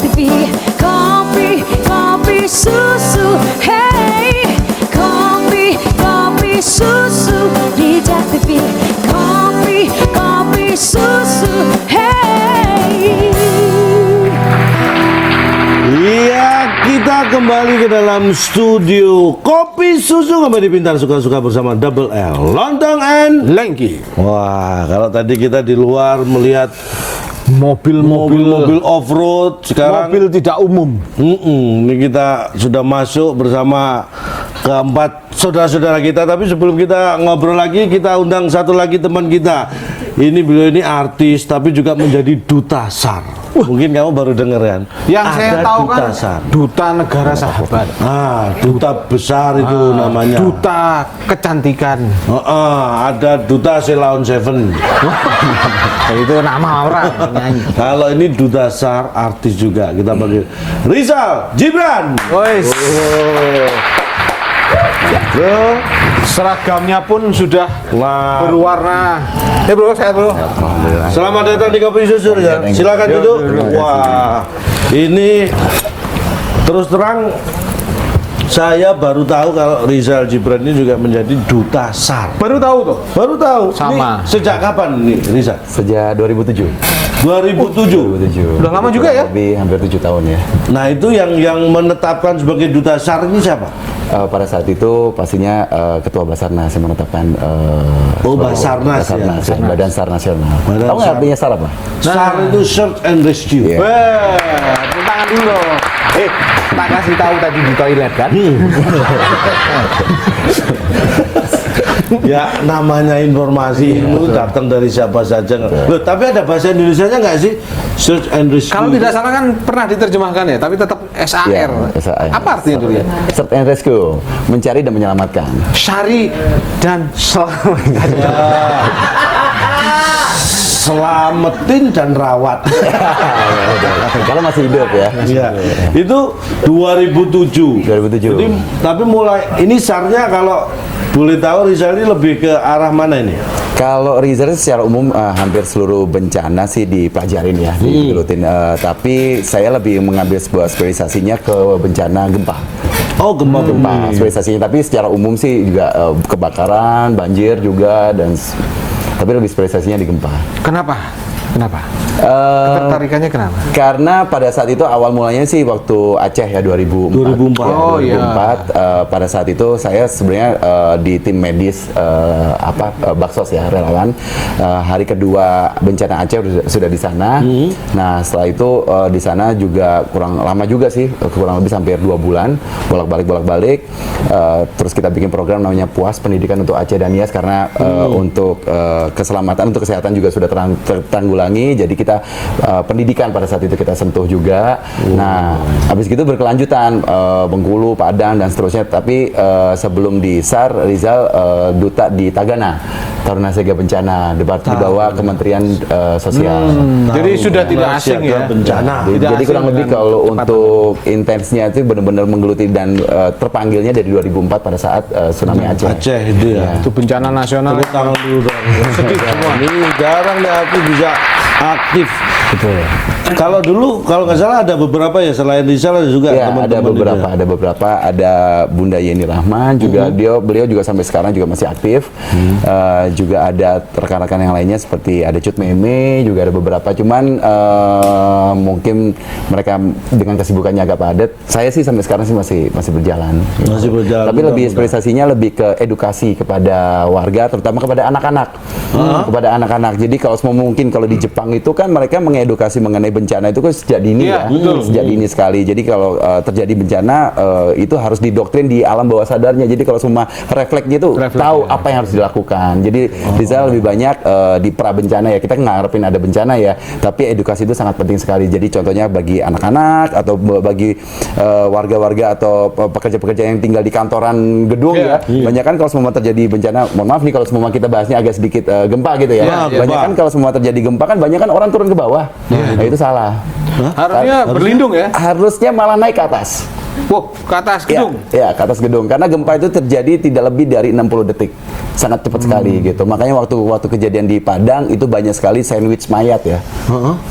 TV. Kopi susu, hey. Kopi susu di Jak TV. Kopi susu, hey. Iya, kita kembali ke dalam studio Kopi Susu Komedi Pintar Suka-Suka bersama Double L, Lontong and Lengki. Wah, kalau tadi kita di luar melihat Mobil off-road, sekarang mobil tidak umum. ini kita sudah masuk bersama keempat saudara-saudara kita. Tapi sebelum kita ngobrol lagi, kita undang satu lagi teman kita. Beliau ini artis, tapi juga menjadi duta SAR. Mungkin kamu baru dengar kan? Yang Ada saya tahu duta kan SAR. duta negara sahabat, Duta besar itu namanya. duta kecantikan. Ada duta Selaun Seven. Itu nama orang nyanyi. Kalau ini duta SAR, artis juga kita panggil Rizal Gibran. Wes. Seragamnya pun sudah Wah. berwarna. Bro, saya bro. Selamat datang di Kopi Susu ya. Silakan duduk. Wah, ini terus terang saya baru tahu kalau Rizal Gibran ini juga menjadi duta SAR. Baru tahu tuh. Baru tahu. Sama. Ini sejak kapan nih Rizal? Sejak 2007. 2007. Udah lama juga ya? Lebih hampir 7 tahun ya. Nah, itu yang menetapkan sebagai duta SAR ini siapa? Pada saat itu pastinya Ketua Basarnas yang menetapkan Basarnas ya. Badan SAR Nasional. Badan Tahu nggak SAR. artinya SAR apa? SAR itu Search and Rescue. Iya. Tepuk tangan dulu. Tak kasih tahu tadi di toilet kan? Ya, namanya informasi itu datang dari siapa saja. Loh, tapi ada bahasa Indonesianya nggak sih? Search and Rescue. Kalau tidak salah kan pernah diterjemahkan ya, tapi tetap SAR. Ya, SAR. Apa artinya dulu ya? Search and Rescue, mencari dan menyelamatkan. Syari dan selamatkan. Selamatin dan rawat. Kalau masih hidup ya. Iya. Itu 2007. 2007. Jadi, tapi mulai ini SAR-nya kalau boleh tahu Rizal ini lebih ke arah mana ini? Kalau Rizal secara umum hampir seluruh bencana sih dipelajarin ya, digelutin. Tapi saya lebih mengambil sebuah spesialisasinya ke bencana gempa. Oh, Gempa spesialisasinya, tapi secara umum sih juga kebakaran, banjir juga tapi lebih spesialisasinya di gempa. Kenapa? Ketertarikannya kenapa? Karena pada saat itu awal mulanya sih waktu Aceh ya 2004. 2004. Oh, 2004. Pada saat itu saya sebenarnya di tim medis Baksos ya, relawan. Hari kedua bencana Aceh sudah di sana. Nah, setelah itu di sana juga kurang lama juga sih, kurang lebih hampir 2 bulan bolak-balik. Terus kita bikin program namanya Puas Pendidikan untuk Aceh dan Nias karena untuk keselamatan, untuk kesehatan juga sudah tertanggulangi. Jadi kita pendidikan pada saat itu kita sentuh juga. Nah, habis gitu berkelanjutan Bengkulu, Padang dan seterusnya. Tapi sebelum di SAR, Rizal duta di Tagana, Taruna Siaga Bencana, di bawah Kementerian Sosial. Jadi sudah tidak asing ya. Bencana. Jadi kurang lebih kalau untuk intensnya itu benar-benar menggeluti dan terpanggilnya dari 2004 pada saat tsunami Aceh. Aceh itu ya. Itu bencana nasional. Tepuk tangan dulu dong. Sedih semua. Ini jarang deh aku bisa aktif. Betul. Kalau dulu, kalau nggak salah ada beberapa ya selain Rizal ada juga Ya, teman-teman ada beberapa, ada Bunda Yeni Rahman juga, beliau juga sampai sekarang juga masih aktif. Juga ada rekan-rekan yang lainnya seperti ada Cut Meme, juga ada beberapa. Cuman mungkin mereka dengan kesibukannya agak padat. Saya sih sampai sekarang sih masih berjalan. Masih berjalan. Tapi lebih spesialisasinya lebih ke edukasi kepada warga, terutama kepada anak-anak. Kepada anak-anak. Jadi kalau semua mungkin kalau di Jepang itu kan mereka mengedukasi mengenai bencana itu kan sejak dini ya, sejak dini sekali. Jadi kalau terjadi bencana itu harus didoktrin di alam bawah sadarnya. Jadi kalau semua refleksnya itu tahu apa yang harus dilakukan. Jadi Rizal lebih banyak di pra bencana ya. Kita nggak ngarepin ada bencana ya, tapi edukasi itu sangat penting sekali. Jadi contohnya bagi anak-anak atau bagi warga-warga atau pekerja-pekerja yang tinggal di kantoran gedung ya. Banyak kan kalau semua terjadi bencana, mohon maaf nih kalau semua kita bahasnya agak sedikit gempa gitu ya. Banyak kan kalau semua terjadi gempa kan banyak kan orang turun ke bawah. Nah, itu salah. Harusnya berlindung ya. Harusnya malah naik ke atas. Wah, ke atas gedung. Ya, ke atas gedung. Karena gempa itu terjadi tidak lebih dari 60 detik. Sangat cepat sekali gitu. Makanya waktu kejadian di Padang itu banyak sekali sandwich mayat ya.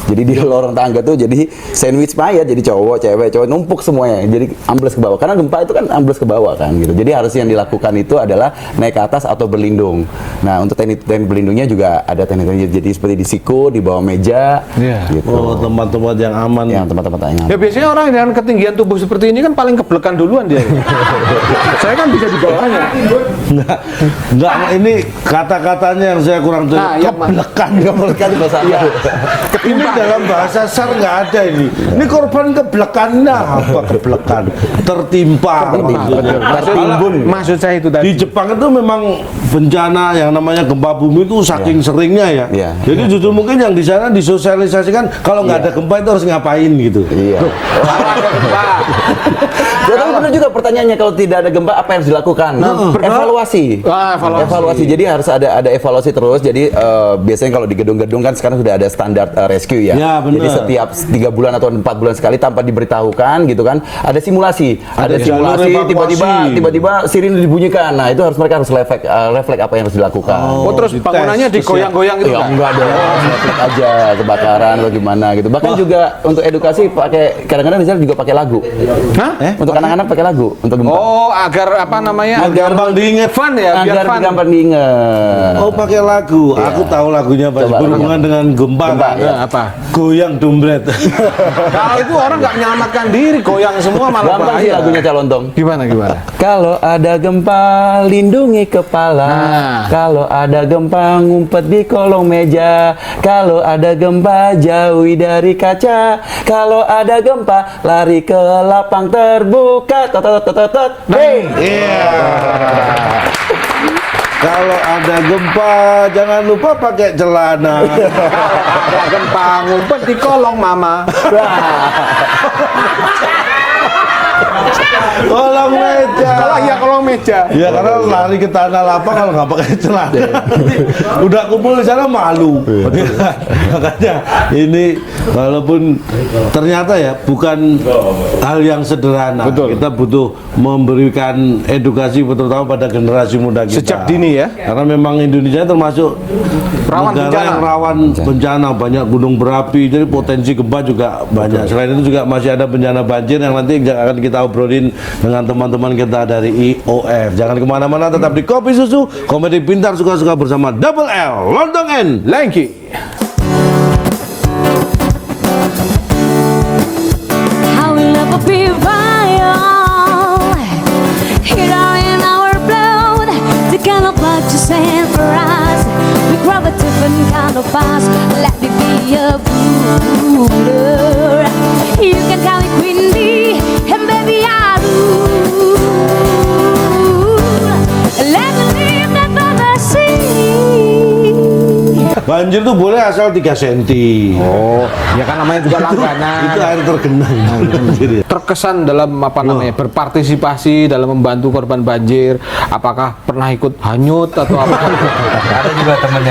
Jadi di lorong tangga tuh jadi sandwich mayat, jadi cowok, cewek numpuk semuanya. Jadi ambles ke bawah. Karena gempa itu kan ambles ke bawah kan gitu. Jadi harus yang dilakukan itu adalah naik ke atas atau berlindung. Nah, untuk teknik berlindungnya juga ada teknik. Jadi seperti di siku, di bawah meja gitu. Oh, tempat-tempat yang aman. Yang tempat-tempat yang Ya biasanya orang dengan ketinggian tubuh seperti ini kan paling keblekan duluan dia. Saya kan bisa di bawahnya. Enggak, ini kata-katanya yang saya kurang tahu. Nah, yang Keblekan. Keblekan itu bahasa apa? Ini dalam bahasa SAR nggak ada ini. Ini korban keblekan. Nah, apa keblekan? Tertimpa. Maksud saya itu tadi. Di Jepang itu memang bencana yang namanya gempa bumi itu saking seringnya ya. Iya. Jadi justru mungkin yang di sana disosialisasikan kalau nggak ada gempa itu harus ngapain gitu. Iya. Ya, tapi benar juga pertanyaannya, kalau tidak ada gempa apa yang harus dilakukan? Evaluasi. Evaluasi. Jadi harus ada evaluasi terus. Jadi biasanya kalau di gedung-gedung kan sekarang sudah ada standar rescue ya. Ya, benar. Jadi setiap 3 bulan atau 4 bulan sekali tanpa diberitahukan gitu kan, ada simulasi. Ada simulasi, jalur evakuasi. tiba-tiba sirine dibunyikan. Nah, itu harus mereka harus refleks apa yang harus dilakukan. Oh, terus bangunannya digoyang-goyang itu Ya kan? enggak dong, refleks aja kebakaran atau gimana gitu. Bahkan juga untuk edukasi pakai, kadang-kadang di sana juga pakai lagu. Hah? Untuk anak-anak pakai lagu untuk gempa. Oh, agar apa namanya? Gampang diingat. Fun ya, biar Agar fun. gampang diingat. Oh, pakai lagu. Iya. Aku tahu lagunya Pak. Coba, Berhubungan dengan gempa kan. Ya, apa? Goyang dombret. Kalau itu orang nggak menyelamatkan diri, goyang semua malah Gampang sih bahaya. lagunya Calontong. Gimana? Kalau ada gempa, lindungi kepala. Nah. Kalau ada gempa, ngumpet di kolong meja. Kalau ada gempa, jauhi dari kaca. Kalau ada gempa, lari ke lapang terbuka. Tot. Hey! Iya. Kalau ada gempa, jangan lupa pakai celana. Ada gempa, ngumpet di kolong mama. Kolong meja. Kolong meja. Ya karena lari ke tanah lapang kalau nggak pakai celana. Nanti udah kumpul di sana malu. Makanya ini walaupun ternyata ya bukan hal yang sederhana. Betul. Kita butuh memberikan edukasi terutama pada generasi muda kita. Sejak dini ya. Karena memang Indonesia termasuk Rawan negara bencana. yang rawan bencana, banyak gunung berapi, jadi potensi gempa juga banyak. Selain itu juga masih ada bencana banjir yang nanti akan kita obrolin dengan teman-teman kita dari IOF. Jangan kemana-mana, tetap di Kopi Susu, komedi pintar suka-suka bersama Double L, Lontong N, Lengki. How we love a viral here in our blood. The kind of blood you send for us. We grab a different kind of fast. Let me be a ruler. You can call me Queen Bee, and baby I rule. Let me live that fantasy. banjir tuh boleh asal 3 cm. Oh, ya kan namanya juga langganan. Itu air tergenang. Banjir ya. Terkesan dalam apa namanya berpartisipasi dalam membantu korban banjir. Apakah pernah ikut hanyut atau apa? Ada juga temen yang